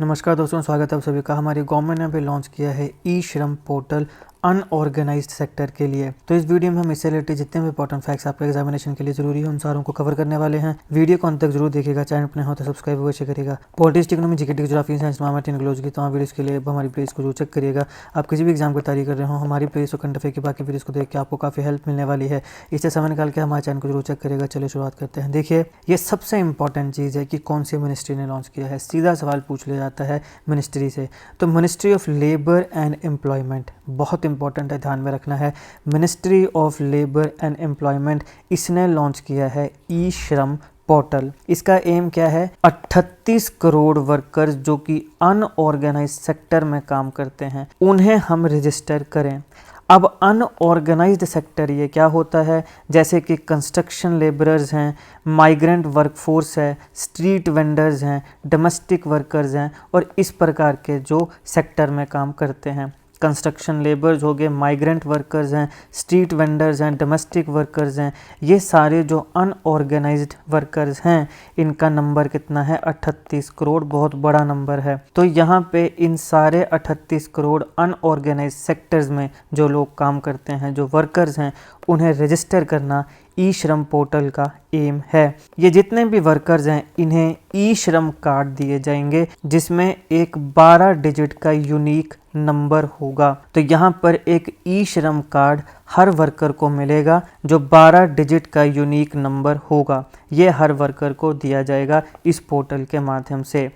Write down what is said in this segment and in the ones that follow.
नमस्कार दोस्तों, स्वागत है आप सभी का। हमारी गवर्नमेंट ने अभी लॉन्च किया है ई श्रम पोर्टल अनऑर्गेनाइज्ड सेक्टर के लिए। तो इस वीडियो में हम इससे रिलेटेड जितने भी इंपॉर्टेंट फैक्ट्स आपके एग्जामिनेशन के लिए जरूरी है उन सारों को कवर करने वाले हैं। वीडियो को अंत तक जरूर देखिएगा। चैनल पर हो तो सब्सक्राइब अवश्य करिएगा। Politics, economy, GK, geography, science, mathematics, technology की तमाम वीडियोस के लिए हमारी प्लेलिस्ट को जरूर चेक करिएगा। आप किसी भी एग्जाम की तैयारी कर रहे हो, हमारी प्लेलिस्ट और करंट अफेयर की बाकी वीडियोस को देख के आपको काफी हेल्प मिलने वाली है। इससे समय निकाल के हमारे चैनल को जरूर चेक करिएगा। चलिए शुरुआत करते हैं। देखिए, ये सबसे इंपॉर्टेंट चीज़ है कि कौन सी मिनिस्ट्री ने लॉन्च किया है। सीधा सवाल पूछ लिया जाता है मिनिस्ट्री से, तो ministry of labour and employment बहुत इंपॉर्टेंट है, ध्यान में रखना है। Ministry of labour and employment इसने लॉन्च किया है ई श्रम पोर्टल। इसका एम क्या है? 38 करोड़ वर्कर्स जो कि अनऑर्गेनाइज सेक्टर में काम करते हैं उन्हें हम रजिस्टर करें। अब अनऑर्गेनाइज्ड सेक्टर ये क्या होता है? जैसे कि कंस्ट्रक्शन लेबरर्स हैं, माइग्रेंट वर्कफोर्स है, स्ट्रीट वेंडर्स हैं, डोमेस्टिक वर्कर्स हैं और इस प्रकार के जो सेक्टर में काम करते हैं। कंस्ट्रक्शन लेबर्स हो गए, माइग्रेंट वर्कर्स हैं, स्ट्रीट वेंडर्स हैं, डोमेस्टिक वर्कर्स हैं। ये सारे जो अनऑर्गेनाइज्ड वर्कर्स हैं इनका नंबर कितना है? 38 करोड़। बहुत बड़ा नंबर है। तो यहाँ पे इन सारे 38 करोड़ अनऑर्गेनाइज्ड सेक्टर्स में जो लोग काम करते हैं, जो वर्कर्स हैं, उन्हें रजिस्टर करना ई श्रम पोर्टल का एम है। ये जितने भी वर्कर्स हैं इन्हें ई श्रम कार्ड दिए जाएंगे जिसमें एक 12 डिजिट का यूनिक नंबर होगा। तो यहाँ पर एक ई श्रम कार्ड हर वर्कर को मिलेगा जो 12 डिजिट का यूनिक नंबर होगा। ये हर वर्कर को दिया जाएगा इस पोर्टल के माध्यम से।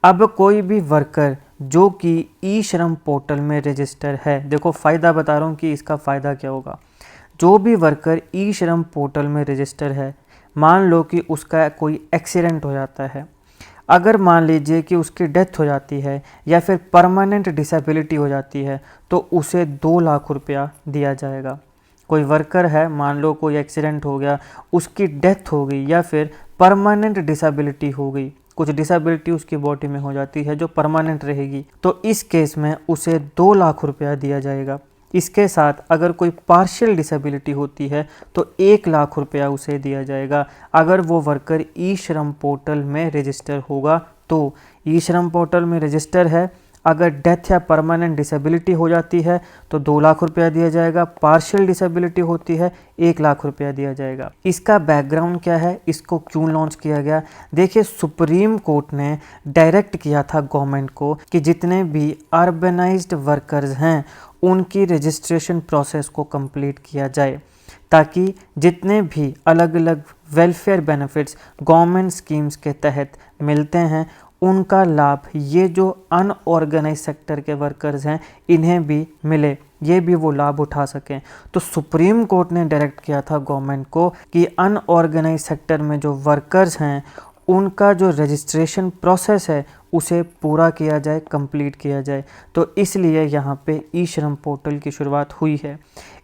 अब कोई भी वर्कर जो कि ई श्रम पोर्टल में रजिस्टर है, देखो फ़ायदा बता रहा हूँ कि इसका फ़ायदा क्या होगा। जो भी वर्कर ई श्रम पोर्टल में रजिस्टर है, मान लो कि उसका कोई एक्सीडेंट हो जाता है, अगर मान लीजिए कि उसकी डेथ हो जाती है या फिर परमानेंट डिसेबिलिटी हो जाती है तो उसे 2 लाख रुपया दिया जाएगा। कोई वर्कर है, मान लो कोई एक्सीडेंट हो गया, उसकी डेथ हो गई या फिर परमानेंट डिसेबिलिटी हो गई, कुछ डिसेबिलिटी उसकी बॉडी में हो जाती है जो परमानेंट रहेगी, तो इस केस में उसे 2 लाख रुपया दिया जाएगा। इसके साथ अगर कोई पार्शियल डिसेबिलिटी होती है तो 1 लाख रुपया उसे दिया जाएगा अगर वो वर्कर ई श्रम पोर्टल में रजिस्टर होगा। तो ई श्रम पोर्टल में रजिस्टर है, अगर डेथ या परमानेंट डिसेबिलिटी हो जाती है तो 2 लाख रुपया दिया जाएगा, पार्शियल डिसेबिलिटी होती है 1 लाख रुपया दिया जाएगा। इसका बैकग्राउंड क्या है, इसको क्यों लॉन्च किया गया? देखिए, सुप्रीम कोर्ट ने डायरेक्ट किया था गवर्नमेंट को कि जितने भी अर्बनाइज्ड वर्कर्स हैं उनकी रजिस्ट्रेशन प्रोसेस को कंप्लीट किया जाए ताकि जितने भी अलग अलग वेलफेयर बेनिफिट्स गवर्नमेंट स्कीम्स के तहत मिलते हैं उनका लाभ ये जो अनऑर्गेनाइज सेक्टर के वर्कर्स हैं इन्हें भी मिले, ये भी वो लाभ उठा सकें। तो सुप्रीम कोर्ट ने डायरेक्ट किया था गवर्नमेंट को कि अनऑर्गेनाइज सेक्टर में जो वर्कर्स हैं उनका जो रजिस्ट्रेशन प्रोसेस है उसे पूरा किया जाए, कंप्लीट किया जाए। तो इसलिए यहाँ पे ई श्रम पोर्टल की शुरुआत हुई है।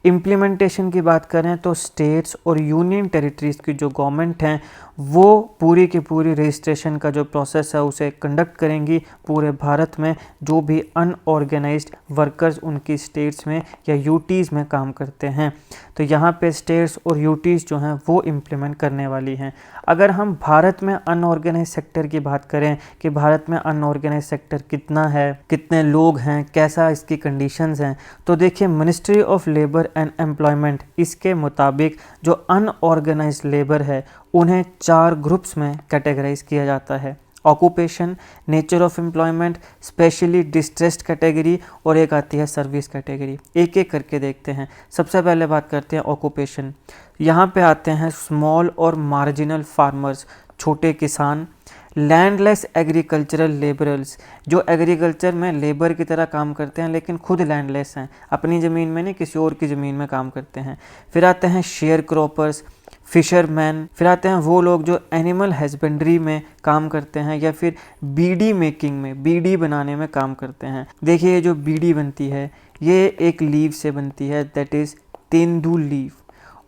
इम्प्लीमेंटेशन की बात करें तो स्टेट्स और यूनियन टेरिटरीज़ की जो गवर्नमेंट हैं वो पूरी की पूरी रजिस्ट्रेशन का जो प्रोसेस है उसे कंडक्ट करेंगी पूरे भारत में। जो भी अनऑर्गेनाइज्ड वर्कर्स उनकी स्टेट्स में या यूटीज़ में काम करते हैं, तो यहाँ पे स्टेट्स और यूटीज़ जो हैं वो इम्प्लीमेंट करने वाली हैं। अगर हम भारत में अनऑर्गेनाइज सेक्टर की बात करें कि भारत में अनऑर्गेनाइज सेक्टर कितना है, कितने लोग हैं, कैसा इसकी कंडीशंस हैं, तो देखिए ministry of labour and employment इसके मुताबिक जो अनऑर्गेनाइज्ड लेबर है उन्हें 4 ग्रुप्स में कैटेगराइज किया जाता है। Occupation, nature of employment, specially distressed category और एक आती है सर्विस कैटेगरी। एक एक करके देखते हैं। सबसे पहले बात करते हैं ऑक्यूपेशन। यहाँ पे आते हैं स्मॉल और मार्जिनल फार्मर्स, छोटे किसान, लैंडलेस एग्रीकल्चरल लेबरर्स जो एग्रीकल्चर में लेबर की तरह काम करते हैं लेकिन खुद लैंडलेस हैं, अपनी ज़मीन में नहीं किसी और की ज़मीन में काम करते हैं। फिर आते हैं शेयर क्रॉपर्स, फिशरमैन। फिर आते हैं वो लोग जो एनिमल हस्बेंड्री में काम करते हैं या फिर बीडी मेकिंग में, बीडी बनाने में काम करते हैं। देखिए, ये जो बीडी बनती है ये एक लीव से बनती है, दैट इज़ तेंदू लीव,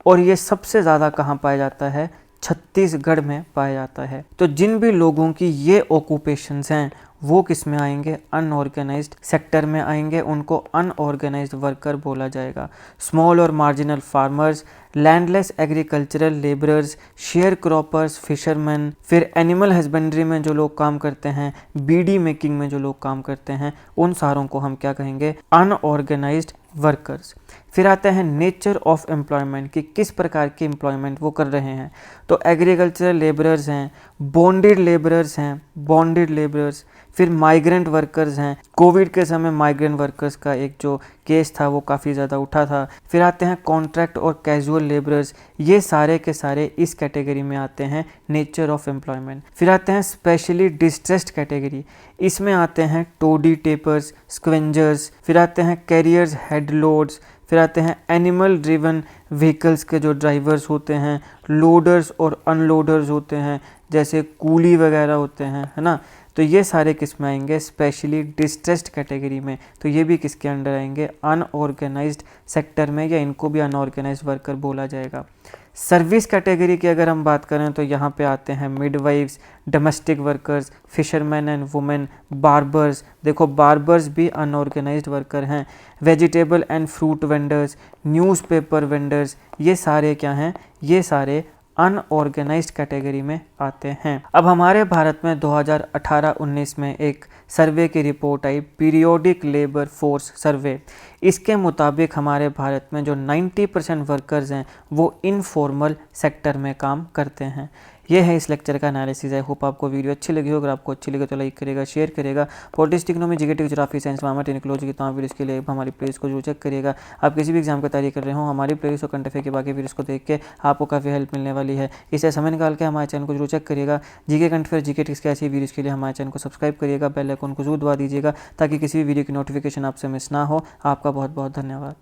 और ये सबसे ज़्यादा कहाँ पाया जाता है? छत्तीसगढ़ में पाया जाता है। तो जिन भी लोगों की ये ऑक्यूपेशंस हैं वो किस में आएंगे? अनऑर्गेनाइज्ड सेक्टर में आएंगे, उनको अनऑर्गेनाइज्ड वर्कर बोला जाएगा। स्मॉल और marginal farmers, landless agricultural labourers, share croppers, fisherman, फिर एनिमल हस्बेंड्री में जो लोग काम करते हैं, बीडी मेकिंग में जो लोग काम करते हैं, उन सारों को हम क्या कहेंगे, अनऑर्गेनाइज्ड वर्कर्स। फिर आते हैं नेचर ऑफ एम्प्लॉयमेंट कि किस प्रकार की एम्प्लॉयमेंट वो कर रहे हैं। तो एग्रीकल्चरल लेबरर्स हैं, बॉन्डेड लेबरर्स हैं, बॉन्डेड लेबरर्स, फिर माइग्रेंट वर्कर्स हैं। कोविड के समय माइग्रेंट वर्कर्स का एक जो केस था वो काफ़ी ज़्यादा उठा था। फिर आते हैं कॉन्ट्रैक्ट और कैजुअल लेबरर्स, ये सारे के सारे इस कैटेगरी में आते हैं नेचर ऑफ एम्प्लॉयमेंट। फिर आते हैं स्पेशली डिस्ट्रेस्ड कैटेगरी, इसमें आते हैं टोडी टेपर्स, स्क्वेंजर्स, फिर आते हैं कैरियर्स, हेड लोड्स, फिर आते हैं एनिमल ड्रिवन व्हीकल्स के जो ड्राइवर्स होते हैं, लोडर्स और अनलोडर्स होते हैं, जैसे कूली वगैरह होते हैं, है ना। तो ये सारे किस में आएंगे, स्पेशली डिस्ट्रेस्ड कैटेगरी में। तो ये भी किसके अंडर आएंगे, अनऑर्गेनाइज्ड सेक्टर में, या इनको भी अनऑर्गेनाइज्ड वर्कर बोला जाएगा। सर्विस कैटेगरी की अगर हम बात करें तो यहाँ पे आते हैं midwives, domestic workers, fisherman and women, barbers, देखो बार्बर्स भी अनऑर्गेनाइज्ड वर्कर हैं, vegetable and fruit vendors, newspaper vendors, ये सारे क्या हैं, ये सारे अनऑर्गेनाइज्ड कैटेगरी में आते हैं। अब हमारे भारत में 2018-19 में एक सर्वे की रिपोर्ट आई, पीरियोडिक लेबर फोर्स सर्वे। इसके मुताबिक हमारे भारत में जो 90% वर्कर्स हैं वो इनफॉर्मल सेक्टर में काम करते हैं। ये है इस लेक्चर का एनालिसिस। आई होप आपको वीडियो अच्छी लगी हो। अगर आपको अच्छी लगे तो लाइक करेगा, शेयर करेगा। Politics, economy, GK, geography, science, मामा, टेक्नोलॉजी की तमाम वीडियोस के लिए हमारी प्लेलिस्ट को जरूर चेक करिएगा। आप किसी भी एग्जाम की तैयारी कर रहे हो, हमारी प्लेलिस्ट और करंट अफेयर के बाकी वीडियोस को देख के आपको काफ़ी हेल्प मिलने वाली है। इसे समय निकाल के हमारे चैनल को जरूर चेक करिएगा। GK, current affair, GK tricks के ऐसी वीडियोस के लिए हमारे चैनल को सब्सक्राइब करिएगा, बेल आइकन को जरूर दबा दीजिएगा ताकि किसी भी वीडियो की नोटिफिकेशन आपसे मिस ना हो। आपका बहुत बहुत धन्यवाद।